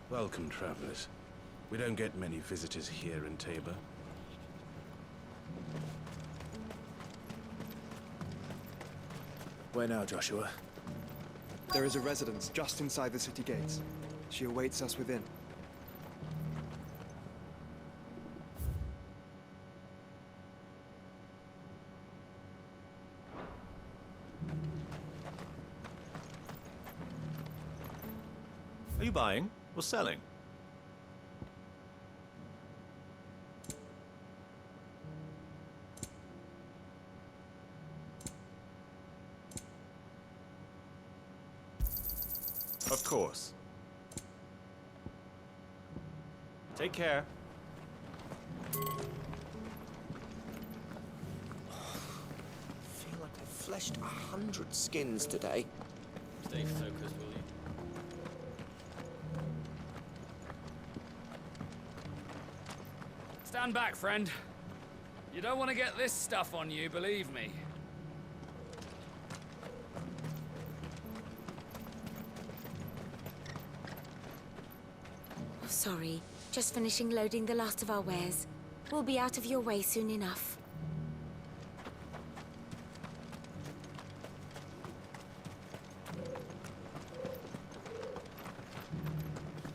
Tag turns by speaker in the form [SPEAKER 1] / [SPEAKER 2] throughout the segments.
[SPEAKER 1] Welcome, travelers. We don't get many visitors here in Tabor.
[SPEAKER 2] Where now, Joshua?
[SPEAKER 3] There is a residence just inside the city gates. She awaits us within.
[SPEAKER 4] Are you buying or selling? Of course. Take care.
[SPEAKER 5] I feel like I've fleshed 100 skins today.
[SPEAKER 6] Stay focused, will you? Stand back, friend. You don't want to get this stuff on you, believe me.
[SPEAKER 7] Sorry, just finishing loading the last of our wares. We'll be out of your way soon enough.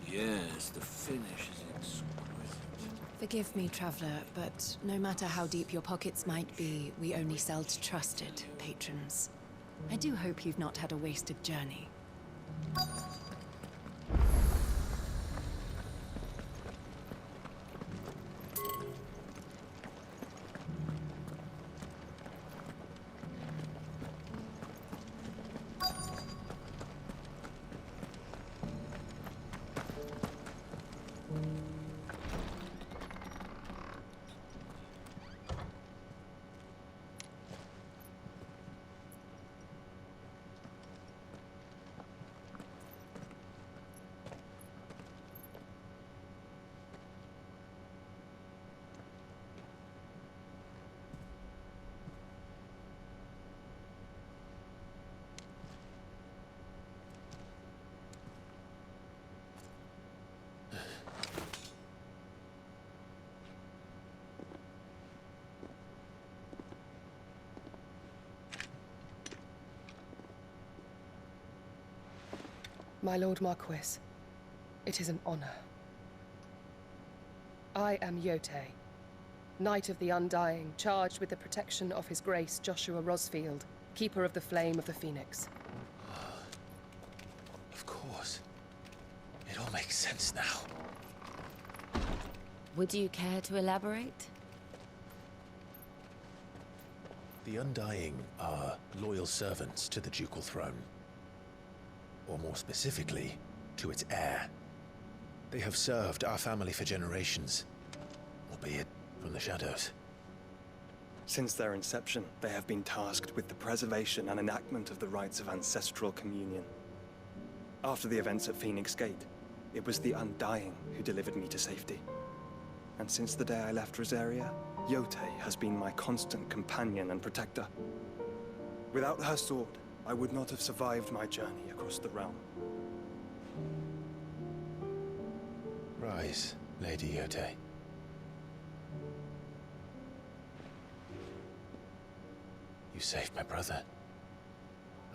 [SPEAKER 2] Yes, the finish is exquisite.
[SPEAKER 8] Forgive me, traveler, but no matter how deep your pockets might be, we only sell to trusted patrons. I do hope you've not had a wasted journey.
[SPEAKER 9] My Lord Marquis, it is an honor. I am Jote, Knight of the Undying, charged with the protection of His Grace Joshua Rosfield, Keeper of the Flame of the Phoenix.
[SPEAKER 2] Of course. It all makes sense now.
[SPEAKER 7] Would you care to elaborate?
[SPEAKER 2] The Undying are loyal servants to the ducal throne. Or more specifically, to its heir. They have served our family for generations, albeit from the shadows.
[SPEAKER 3] Since their inception, they have been tasked with the preservation and enactment of the rites of ancestral communion. After the events at Phoenix Gate, it was the Undying who delivered me to safety. And since the day I left Rosaria, Jote has been my constant companion and protector. Without her sword, I would not have survived my journey across the realm.
[SPEAKER 2] Rise, Lady Jote. You saved my brother.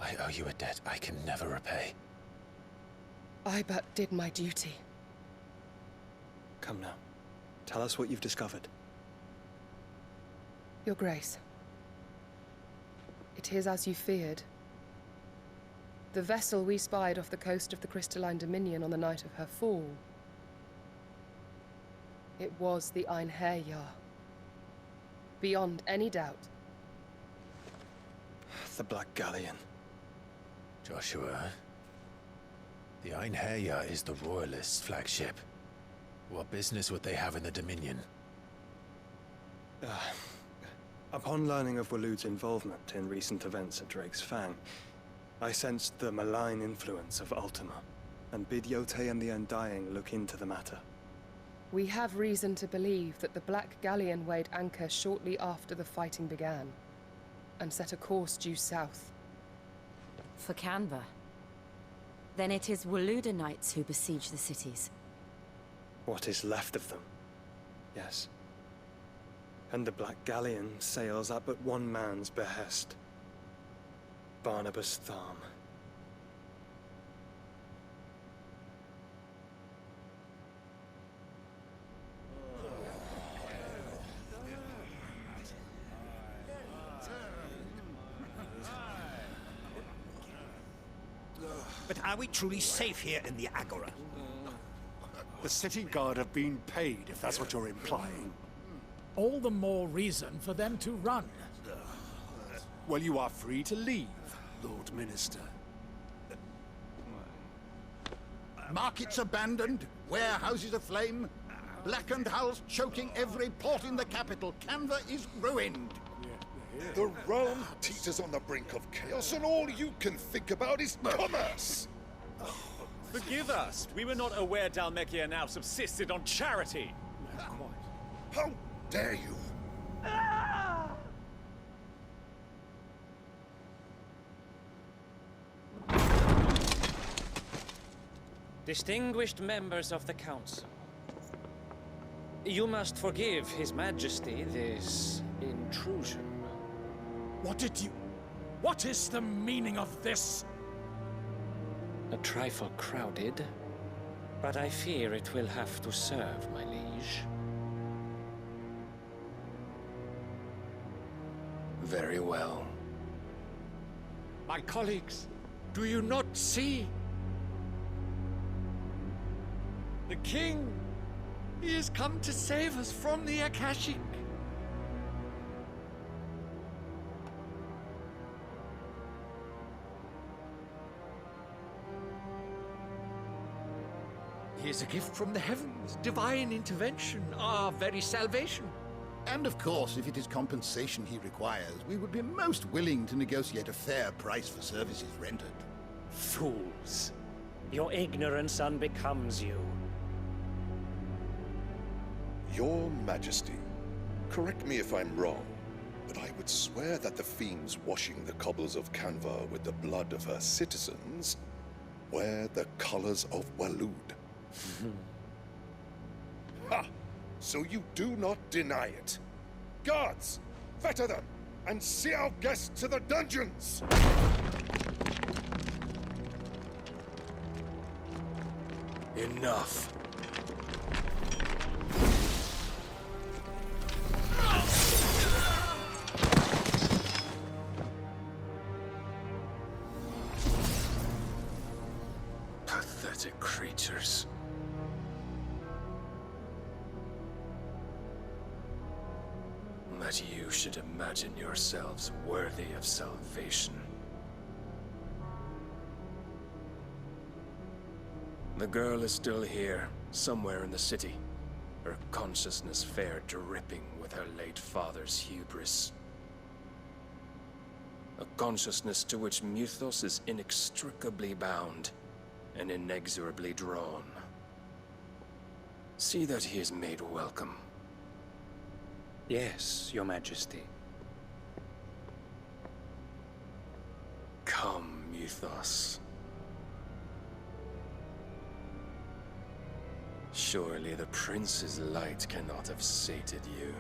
[SPEAKER 2] I owe you a debt I can never repay.
[SPEAKER 9] I but did my duty.
[SPEAKER 3] Come now. Tell us what you've discovered.
[SPEAKER 9] Your Grace. It is as you feared. The vessel we spied off the coast of the Crystalline Dominion on the night of her fall. It was the Einherjar. Beyond any doubt.
[SPEAKER 3] The Black Galleon.
[SPEAKER 2] Joshua, the Einherjar is the Royalists' flagship. What business would they have in the Dominion?
[SPEAKER 3] Upon learning of Waloed's involvement in recent events at Drake's Fang, I sensed the malign influence of Ultima, and bid Jote and the Undying look into the matter.
[SPEAKER 9] We have reason to believe that the Black Galleon weighed anchor shortly after the fighting began, and set a course due south.
[SPEAKER 7] For Canva. Then it is Waloed Knights who besiege the cities.
[SPEAKER 3] What is left of them. Yes. And the Black Galleon sails at but one man's behest. Barnabas Tharm.
[SPEAKER 10] But are we truly safe here in the Agora?
[SPEAKER 11] The city guard have been paid, if that's what you're implying.
[SPEAKER 12] All the more reason for them to run.
[SPEAKER 11] Well, you are free to leave, Lord Minister.
[SPEAKER 13] Markets abandoned, warehouses aflame, blackened hulls choking every port in the capital. Canva is ruined.
[SPEAKER 14] The realm teeters on the brink of chaos, and all you can think about is commerce!
[SPEAKER 4] Forgive us. We were not aware Dhalmekia now subsisted on charity.
[SPEAKER 14] How dare you?
[SPEAKER 15] Distinguished members of the Council, you must forgive His Majesty this intrusion.
[SPEAKER 12] What is the meaning of this?
[SPEAKER 15] A trifle crowded, but I fear it will have to serve, my liege.
[SPEAKER 16] Very well.
[SPEAKER 17] My colleagues, do you not see? The king! He has come to save us from the Akashic! He is a gift from the heavens, divine intervention, our very salvation.
[SPEAKER 13] And of course, if it is compensation he requires, we would be most willing to negotiate a fair price for services rendered.
[SPEAKER 15] Fools! Your ignorance unbecomes you.
[SPEAKER 14] Your Majesty, correct me if I'm wrong, but I would swear that the fiends washing the cobbles of Canva with the blood of her citizens wear the colors of Waloed. Ha! So you do not deny it. Guards, fetter them, and see our guests to the dungeons!
[SPEAKER 16] Enough. Pathetic creatures. That you should imagine yourselves worthy of salvation. The girl is still here, somewhere in the city. Her consciousness fair dripping with her late father's hubris. A consciousness to which Mythos is inextricably bound and inexorably drawn. See that he is made welcome.
[SPEAKER 15] Yes, Your Majesty.
[SPEAKER 16] Come, Mythos. Surely the prince's light cannot have sated you.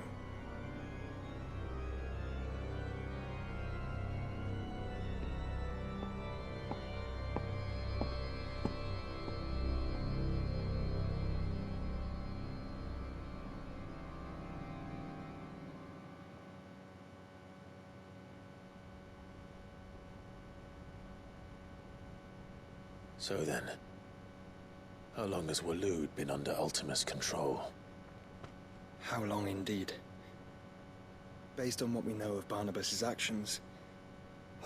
[SPEAKER 2] So then, how long has Waloed been under Ultima's control?
[SPEAKER 3] How long indeed? Based on what we know of Barnabas's actions,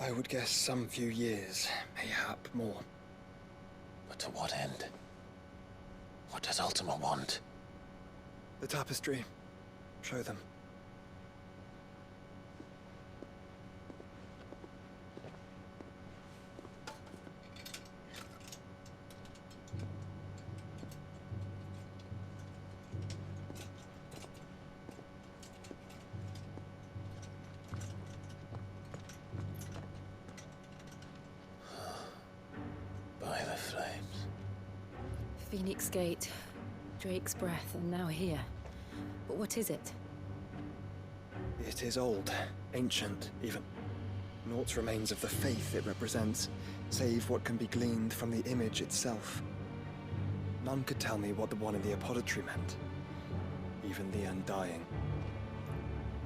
[SPEAKER 3] I would guess some few years, mayhap more.
[SPEAKER 2] But to what end? What does Ultima want?
[SPEAKER 3] The tapestry. Show them.
[SPEAKER 2] By the flames.
[SPEAKER 8] Phoenix Gate. Drake's breath, and now here. But what is it?
[SPEAKER 3] It is old, ancient, even. Naught remains of the faith it represents, save what can be gleaned from the image itself. None could tell me what the one in the apothecary meant, even the Undying.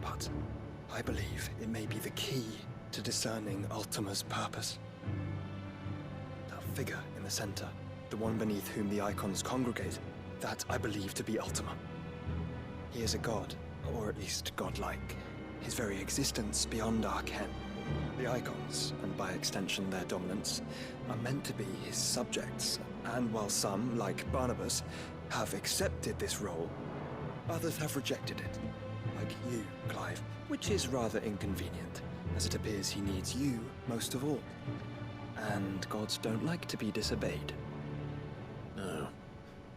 [SPEAKER 3] But I believe it may be the key to discerning Ultima's purpose. That figure in the center, the one beneath whom the icons congregate, that I believe to be Ultima. He is a god, or at least godlike. His very existence beyond our ken. The icons, and by extension their dominants, are meant to be his subjects, and while some, like Barnabas, have accepted this role, others have rejected it. Like you, Clive, which is rather inconvenient, as it appears he needs you most of all. And gods don't like to be disobeyed.
[SPEAKER 2] No,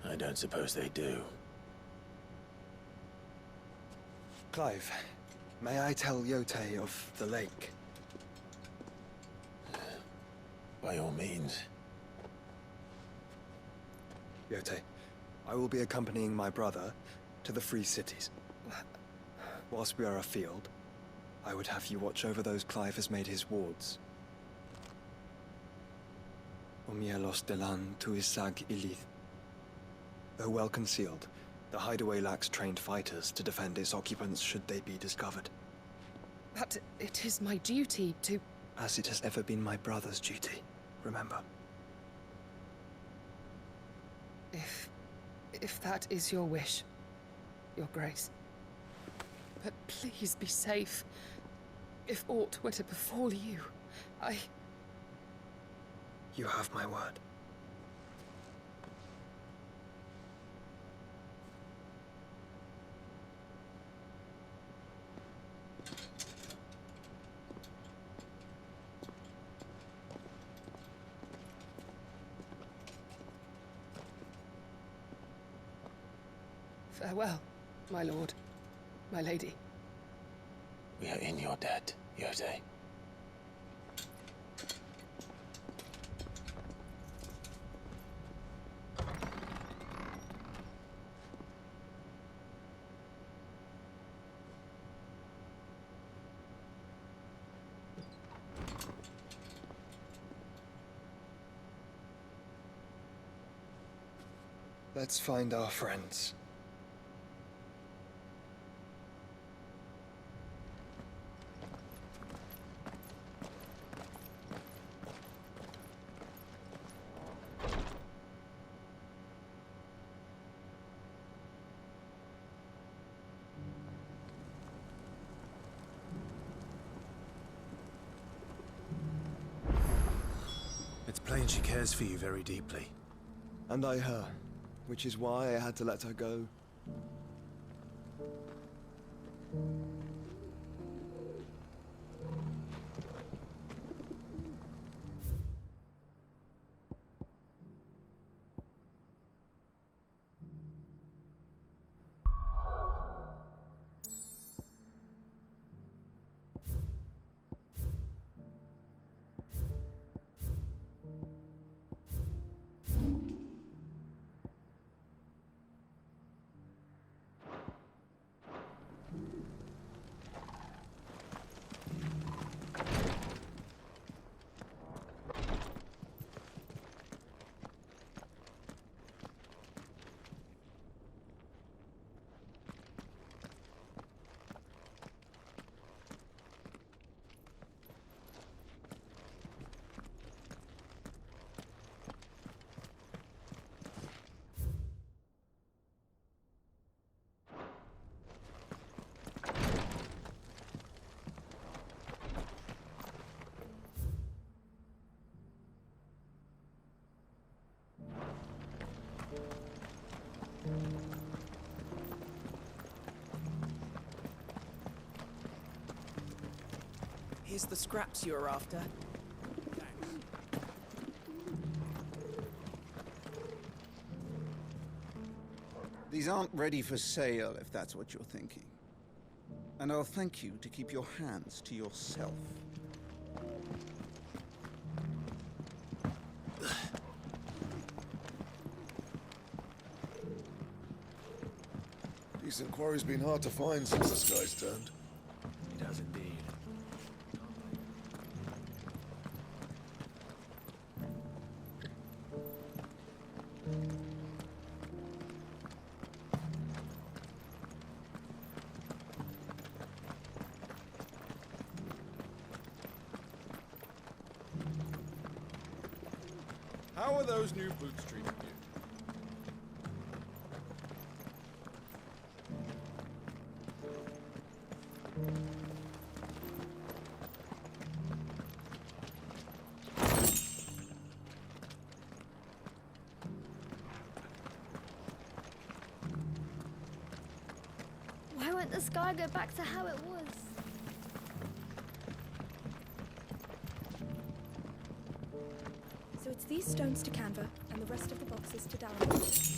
[SPEAKER 2] I don't suppose they do.
[SPEAKER 3] Clive, may I tell Jote of the lake?
[SPEAKER 2] By all means.
[SPEAKER 3] Jote, I will be accompanying my brother to the Free Cities. Whilst we are afield, I would have you watch over those Clive has made his wards. Milos delan tu isag ilith. Though well concealed, the hideaway lacks trained fighters to defend its occupants should they be discovered.
[SPEAKER 9] But it is my duty to...
[SPEAKER 3] As it has ever been my brother's duty, remember.
[SPEAKER 9] If that is your wish, Your Grace. But please be safe. If aught were to befall you,
[SPEAKER 3] You have my word.
[SPEAKER 9] Farewell, my lord, my lady.
[SPEAKER 2] We are in your debt, Jote.
[SPEAKER 3] Let's find our friends.
[SPEAKER 2] It's plain she cares for you very deeply.
[SPEAKER 3] And I her, which is why I had to let her go.
[SPEAKER 18] Here's the scraps you were after.
[SPEAKER 19] These aren't ready for sale, if that's what you're thinking. And I'll thank you to keep your hands to yourself.
[SPEAKER 14] Recent quarry's been hard to find since the skies turned.
[SPEAKER 16] It has indeed.
[SPEAKER 17] How are those new boots treating you?
[SPEAKER 20] Why won't the sky go back to how it was?
[SPEAKER 21] So it's these stones to Canva, and the rest of the boxes to download.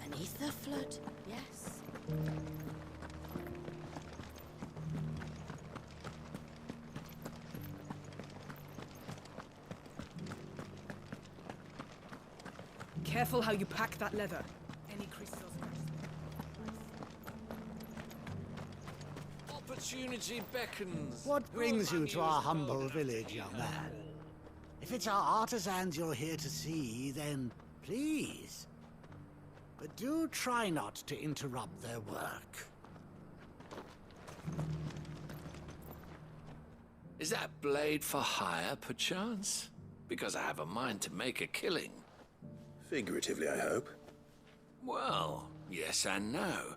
[SPEAKER 7] An ether flood, yes.
[SPEAKER 18] Careful how you pack that leather. Any crystals.
[SPEAKER 17] Opportunity beckons.
[SPEAKER 10] What brings you to our humble village, young man? If it's our artisans you're here to see, then please. But do try not to interrupt their work.
[SPEAKER 17] Is that blade for hire, perchance? Because I have a mind to make a killing.
[SPEAKER 2] Figuratively, I hope.
[SPEAKER 17] Well, yes and no.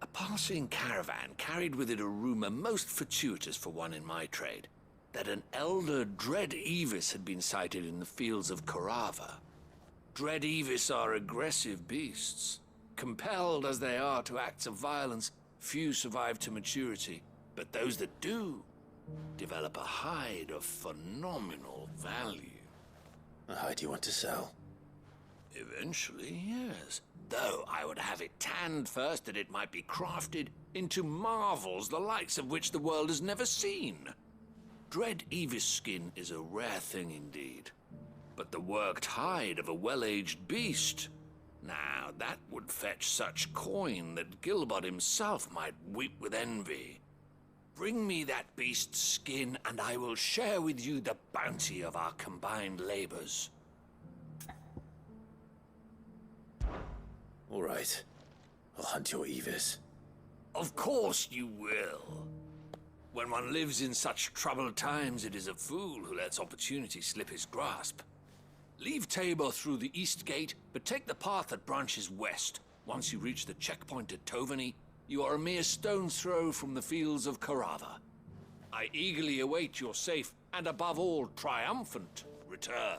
[SPEAKER 17] A passing caravan carried with it a rumor most fortuitous for one in my trade, that an elder Dread Aevis had been sighted in the Fields of Corava. Dread Aevis are aggressive beasts. Compelled as they are to acts of violence, few survive to maturity, but those that do develop a hide of phenomenal value.
[SPEAKER 2] A hide you want to sell?
[SPEAKER 17] Eventually, yes. Though I would have it tanned first that it might be crafted into marvels the likes of which the world has never seen. Dread Aevis skin is a rare thing indeed. But the worked hide of a well-aged beast, now that would fetch such coin that Gilbert himself might weep with envy. Bring me that beast's skin, and I will share with you the bounty of our combined labors.
[SPEAKER 2] All right. I'll hunt your Aevis.
[SPEAKER 17] Of course you will. When one lives in such troubled times, it is a fool who lets opportunity slip his grasp. Leave Tabor through the east gate, but take the path that branches west. Once you reach the checkpoint at Tovany, you are a mere stone's throw from the Fields of Corava. I eagerly await your safe, and above all, triumphant return.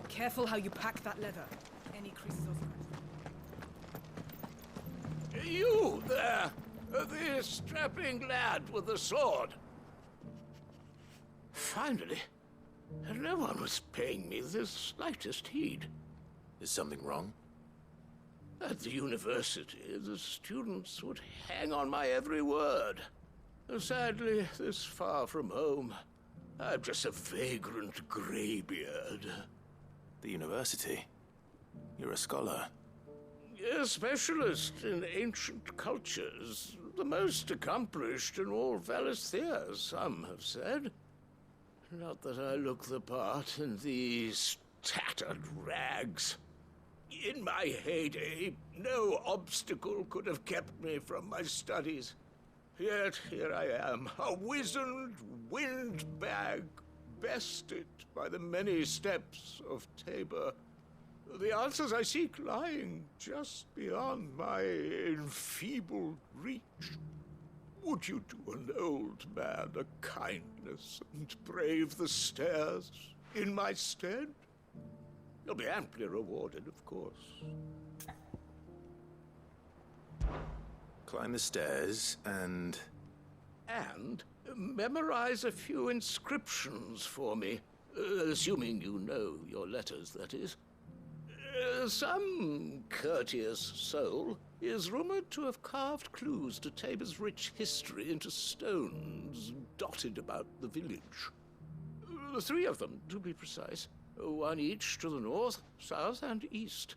[SPEAKER 18] Careful how you pack that leather. Any crystals.
[SPEAKER 17] You there! The strapping lad with the sword. Finally, no one was paying me the slightest heed.
[SPEAKER 2] Is something wrong?
[SPEAKER 17] At the university, the students would hang on my every word. Sadly, this far from home, I'm just a vagrant graybeard.
[SPEAKER 2] The university? You're a scholar.
[SPEAKER 17] A specialist in ancient cultures. The most accomplished in all Valisthea, some have said. Not that I look the part in these tattered rags. In my heyday, no obstacle could have kept me from my studies. Yet here I am, a wizened windbag, bested by the many steps of Tabor. The answers I seek lying just beyond my enfeebled reach. Would you do an old man a kindness and brave the stairs in my stead? You'll be amply rewarded, of course.
[SPEAKER 2] Climb the stairs and...
[SPEAKER 17] And memorize a few inscriptions for me. Assuming you know your letters, that is. Some courteous soul is rumored to have carved clues to Tabor's rich history into stones dotted about the village. 3 of them, to be precise. 1 each to the north, south, and east.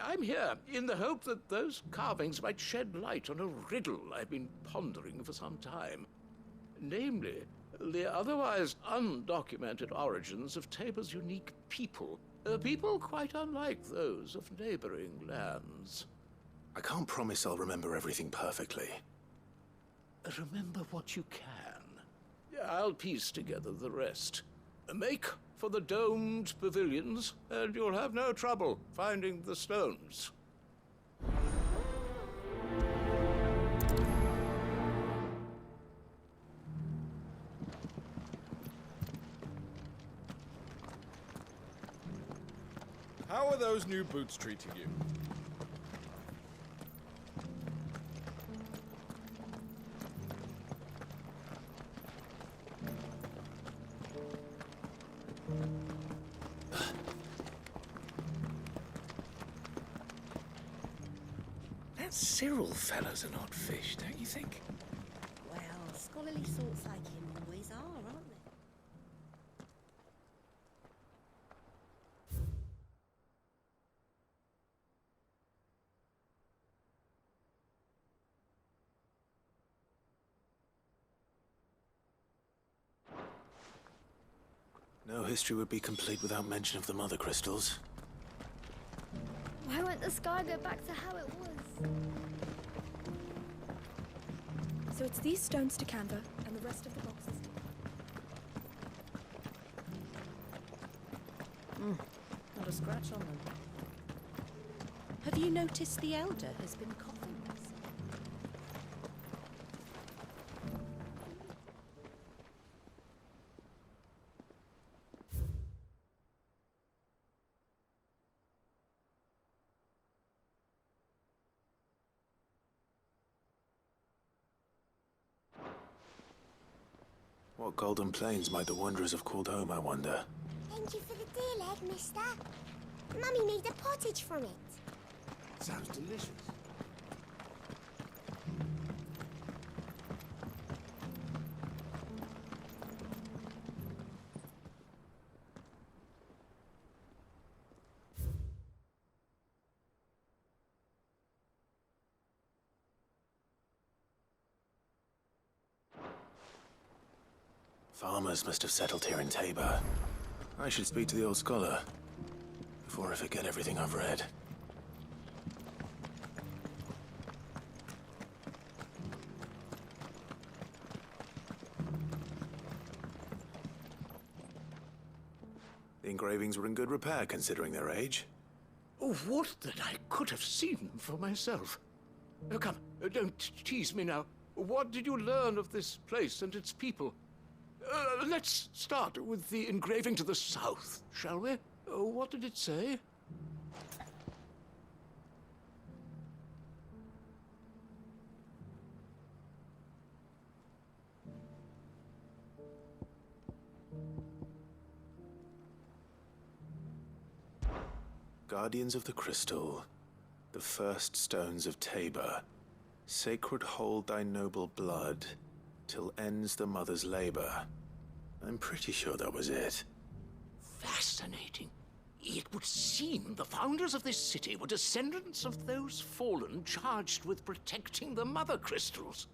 [SPEAKER 17] I'm here in the hope that those carvings might shed light on a riddle I've been pondering for some time. Namely, the otherwise undocumented origins of Tabor's unique people. People quite unlike those of neighboring lands.
[SPEAKER 2] I can't promise I'll remember everything perfectly.
[SPEAKER 17] Remember what you can. I'll piece together the rest. Make for the domed pavilions, and you'll have no trouble finding the stones.
[SPEAKER 4] How are those new boots treating you?
[SPEAKER 17] That Cyril fellow's an odd fish, don't you think?
[SPEAKER 1] Well, scholarly sorts like him always are, aren't they?
[SPEAKER 2] No history would be complete without mention of the mother crystals.
[SPEAKER 20] Why won't the sky go back to how it was?
[SPEAKER 21] So it's these stones to Canva and the rest of the boxes.
[SPEAKER 8] Not a scratch on them. Have you noticed the Elder has been coughing?
[SPEAKER 2] What golden plains might the wanderers have called home, I wonder?
[SPEAKER 20] Thank you for the deal egg, mister. Mummy made a pottage from it.
[SPEAKER 10] Sounds delicious.
[SPEAKER 2] Farmers must have settled here in Tabor. I should speak to the old scholar before I forget everything I've read. The engravings were in good repair considering their age.
[SPEAKER 17] Oh, would that I could have seen them for myself. Oh, come, don't tease me now. What did you learn of this place and its people? Let's start with the engraving to the south, shall we? What did it say?
[SPEAKER 2] Guardians of the Crystal, the first stones of Tabor, sacred hold thy noble blood, till ends the mother's labor. I'm pretty sure that was it.
[SPEAKER 17] Fascinating. It would seem the founders of this city were descendants of those fallen charged with protecting the mother crystals.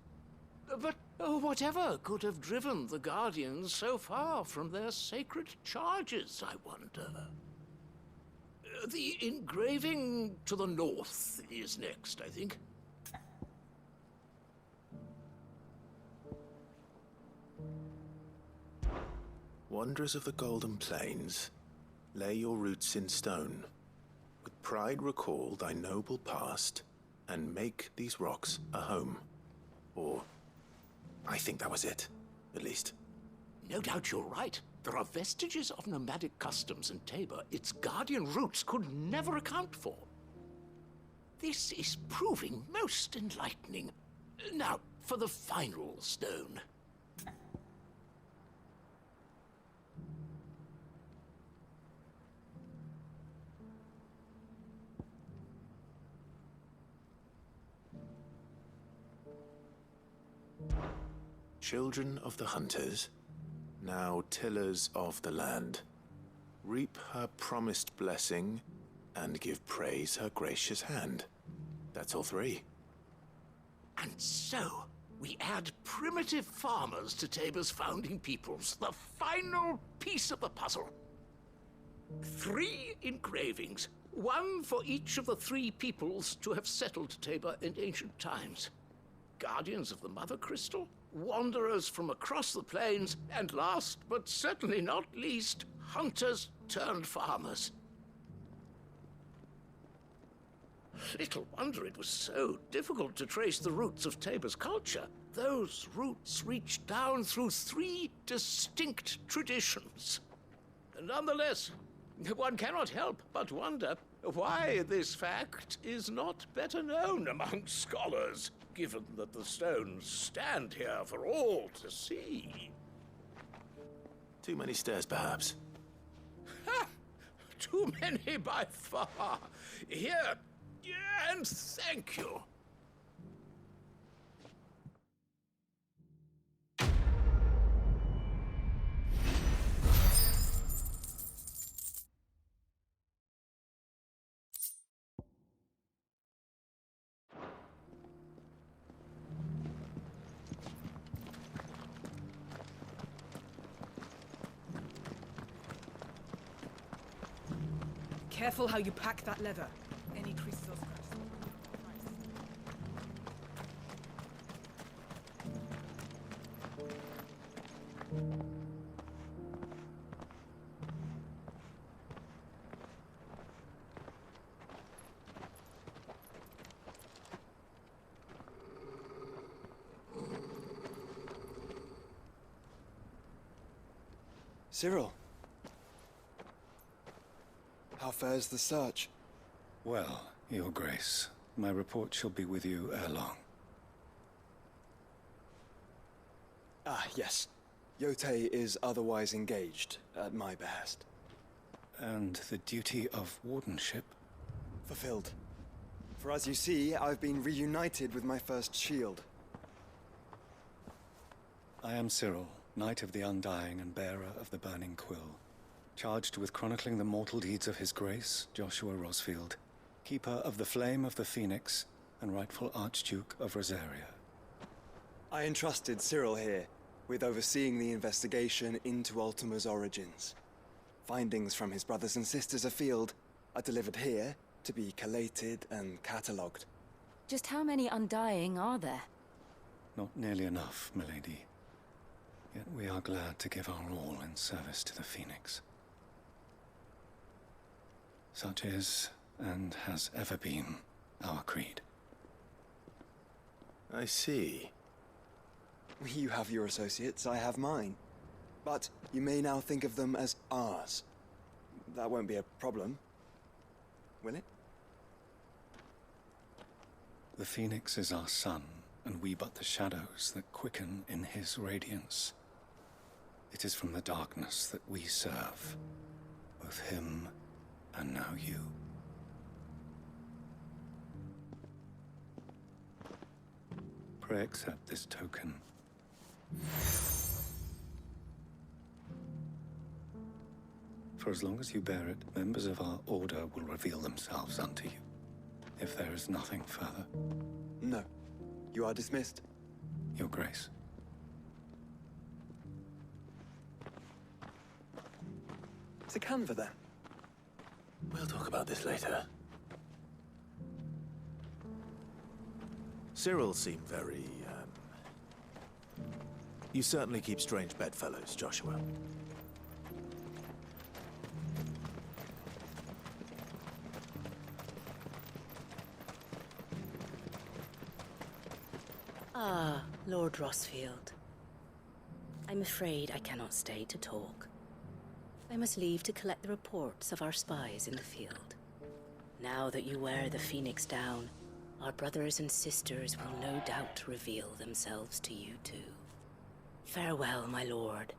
[SPEAKER 17] But whatever could have driven the Guardians so far from their sacred charges, I wonder? The engraving to the north is next, I think.
[SPEAKER 2] Wanderers of the Golden Plains, lay your roots in stone. Pride recall thy noble past, and make these rocks a home. Or, I think that was it, at least.
[SPEAKER 17] No doubt you're right. There are vestiges of nomadic customs in Tabor its guardian roots could never account for. This is proving most enlightening. Now, for the final stone.
[SPEAKER 2] Children of the hunters, now tillers of the land, reap her promised blessing and give praise her gracious hand. That's all three.
[SPEAKER 17] And so, we add primitive farmers to Tabor's founding peoples, the final piece of the puzzle. 3 engravings, one for each of the 3 peoples to have settled Tabor in ancient times. Guardians of the Mother Crystal, wanderers from across the plains, and last but certainly not least, hunters turned farmers. Little wonder it was so difficult to trace the roots of Tabor's culture. Those roots reach down through 3 distinct traditions. Nonetheless, one cannot help but wonder why this fact is not better known among scholars, given that the stones stand here for all to see.
[SPEAKER 2] Too many stairs, perhaps.
[SPEAKER 17] Ha! Too many by far. Here, and thank you.
[SPEAKER 18] Careful how you pack that leather. Any crystals.
[SPEAKER 3] Cyril. How fares the search?
[SPEAKER 5] Well, Your Grace, my report shall be with you ere long.
[SPEAKER 3] Ah, yes. Jote is otherwise engaged, at my behest.
[SPEAKER 5] And the duty of wardenship?
[SPEAKER 3] Fulfilled. For as you see, I've been reunited with my first shield.
[SPEAKER 5] I am Cyril, Knight of the Undying and bearer of the Burning Quill, charged with chronicling the mortal deeds of His Grace, Joshua Rosfield, Keeper of the Flame of the Phoenix, and rightful Archduke of Rosaria.
[SPEAKER 3] I entrusted Cyril here with overseeing the investigation into Ultima's origins. Findings from his brothers and sisters afield are delivered here to be collated and catalogued.
[SPEAKER 7] Just how many Undying are there?
[SPEAKER 5] Not nearly enough, milady. Yet we are glad to give our all in service to the Phoenix. Such is, and has ever been, our creed.
[SPEAKER 2] I see.
[SPEAKER 3] You have your associates, I have mine. But you may now think of them as ours. That won't be a problem, will it?
[SPEAKER 5] The Phoenix is our sun, and we but the shadows that quicken in his radiance. It is from the darkness that we serve, both him and now you. Pray accept this token. For as long as you bear it, members of our order will reveal themselves unto you, if there is nothing further.
[SPEAKER 3] No. You are dismissed.
[SPEAKER 5] Your Grace.
[SPEAKER 3] To Canva, then.
[SPEAKER 2] We'll talk about this later. Cyril seemed very, You certainly keep strange bedfellows, Joshua.
[SPEAKER 1] Ah, Lord Rosfield. I'm afraid I cannot stay to talk. I must leave to collect the reports of our spies in the field. Now that you wear the Phoenix down, our brothers and sisters will no doubt reveal themselves to you too. Farewell, my lord,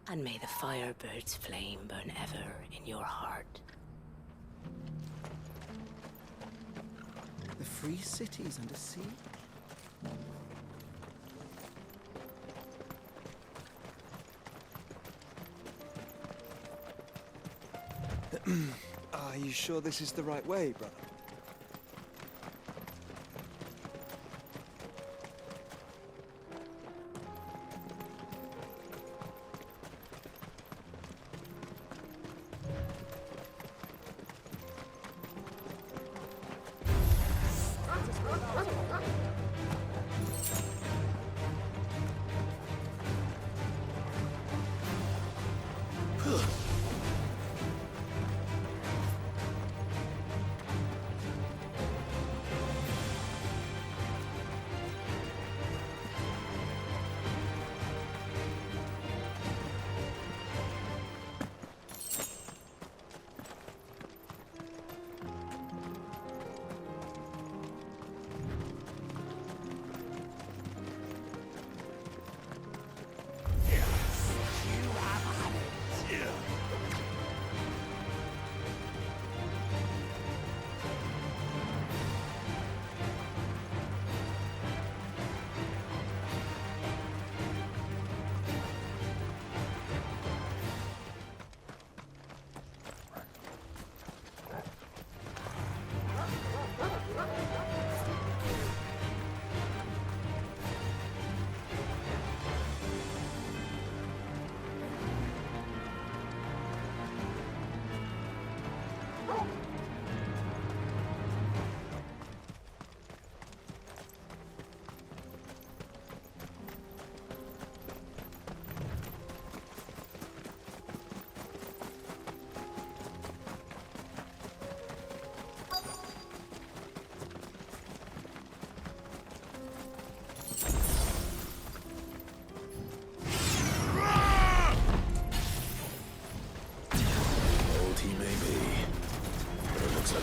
[SPEAKER 1] and may the Firebird's flame burn ever in your heart.
[SPEAKER 19] The free cities under sea?
[SPEAKER 3] Are you sure this is the right way, brother?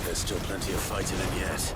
[SPEAKER 2] There's still plenty of fighting in yet.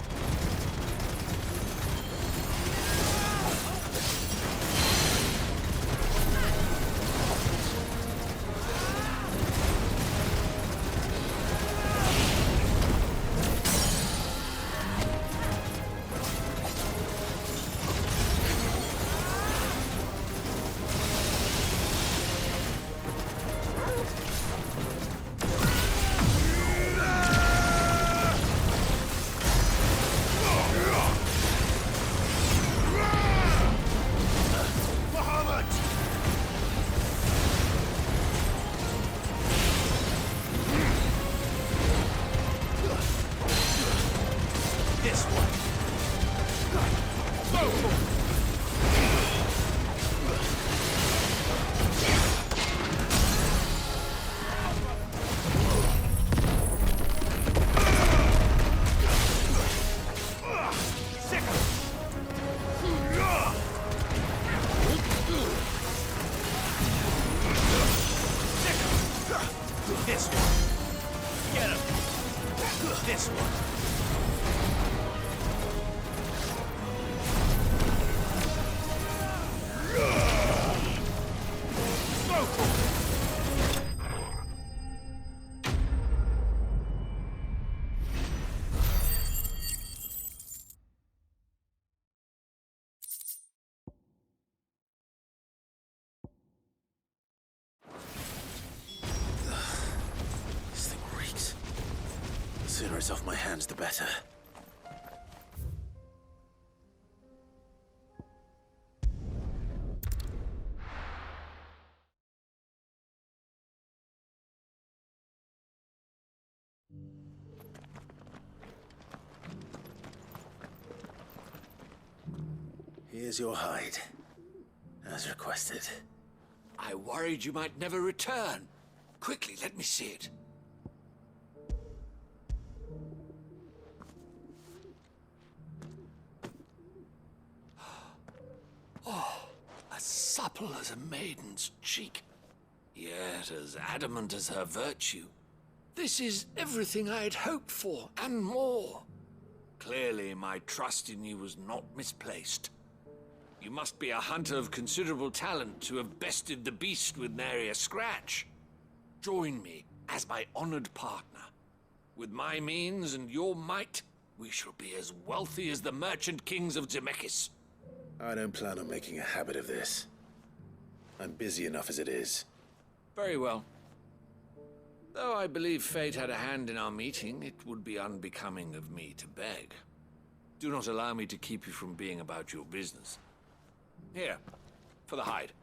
[SPEAKER 2] The sooner it's off my hands, the better. Here's your hide, as requested.
[SPEAKER 17] I worried you might never return. Quickly, let me see it. supple as a maiden's cheek, yet as adamant as her virtue. This is everything I had hoped for, and more. Clearly, my trust in you was not misplaced. You must be a hunter of considerable talent to have bested the beast with nary a scratch. Join me as my honored partner. With my means and your might, we shall be as wealthy as the merchant kings of Zemeckis.
[SPEAKER 2] I don't plan on making a habit of this. I'm busy enough as it is.
[SPEAKER 17] Very well. Though I believe fate had a hand in our meeting, it would be unbecoming of me to beg. Do not allow me to keep you from being about your business. Here, for the hide.